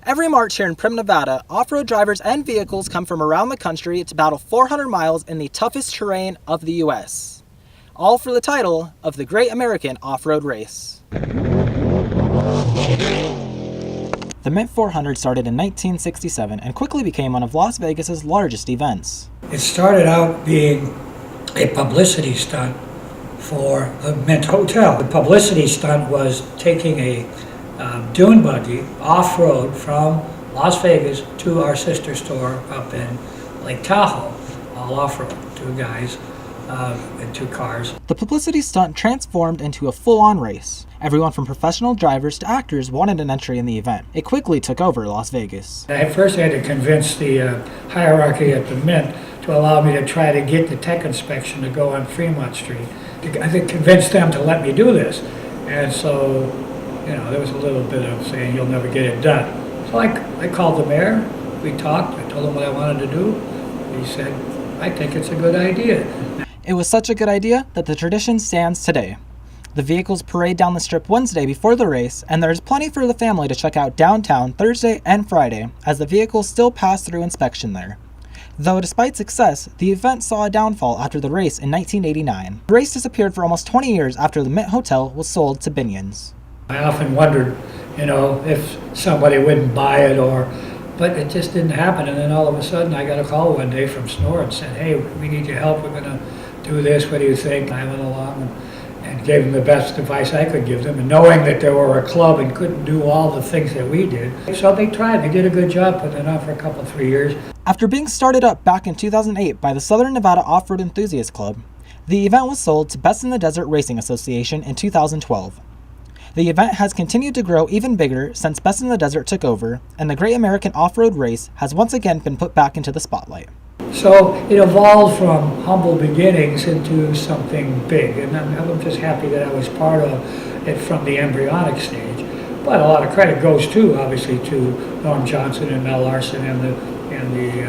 Every March here in Primm, Nevada, off-road drivers and vehicles come from around the country to battle 400 miles in the toughest terrain of the U.S., all for the title of the Great American Off-Road Race. The Mint 400 started in 1967 and quickly became one of Las Vegas's largest events. It started out being a publicity stunt for the Mint Hotel. The publicity stunt was taking a dune buggy off-road from Las Vegas to our sister store up in Lake Tahoe, all off-road, two guys and two cars. The publicity stunt transformed into a full-on race. Everyone from professional drivers to actors wanted an entry in the event. It quickly took over Las Vegas. I first had to convince the hierarchy at the Mint to allow me to try to get the tech inspection to go on Fremont Street. I think convinced them to let me do this. And so, there was a little bit of saying, you'll never get it done. So I called the mayor, we talked, I told him what I wanted to do. He said, I think it's a good idea. It was such a good idea that the tradition stands today. The vehicles parade down the strip Wednesday before the race, and there's plenty for the family to check out downtown Thursday and Friday, as the vehicles still pass through inspection there. Though despite success, the event saw a downfall after the race in 1989. The race disappeared for almost 20 years after the Mint Hotel was sold to Binion's. I often wondered, if somebody wouldn't buy it but it just didn't happen. And then all of a sudden I got a call one day from Snore and said, hey, we need your help. We're going to do this. What do you think? I went along and gave them the best advice I could give them. And knowing that they were a club and couldn't do all the things that we did. So they tried. They did a good job putting it on for a 3 years. After being started up back in 2008 by the Southern Nevada Off-Road Enthusiast Club, the event was sold to Best in the Desert Racing Association in 2012. The event has continued to grow even bigger since Best in the Desert took over, and the Great American Off-Road Race has once again been put back into the spotlight. So it evolved from humble beginnings into something big, and I'm just happy that I was part of it from the embryonic stage. But a lot of credit goes obviously to Norm Johnson and Mel Larson and the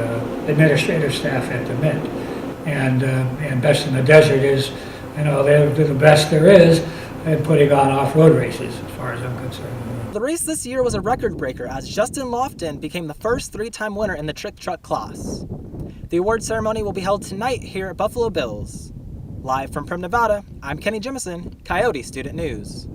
administrative staff at the Mint. And Best in the Desert is, they're the best there is at putting on off-road races, as far as I'm concerned. The race this year was a record breaker as Justin Lofton became the first three-time winner in the trick truck class. The award ceremony will be held tonight here at Buffalo Bills. Live from Primm, Nevada, I'm Kenny Jemison, Coyote Student News.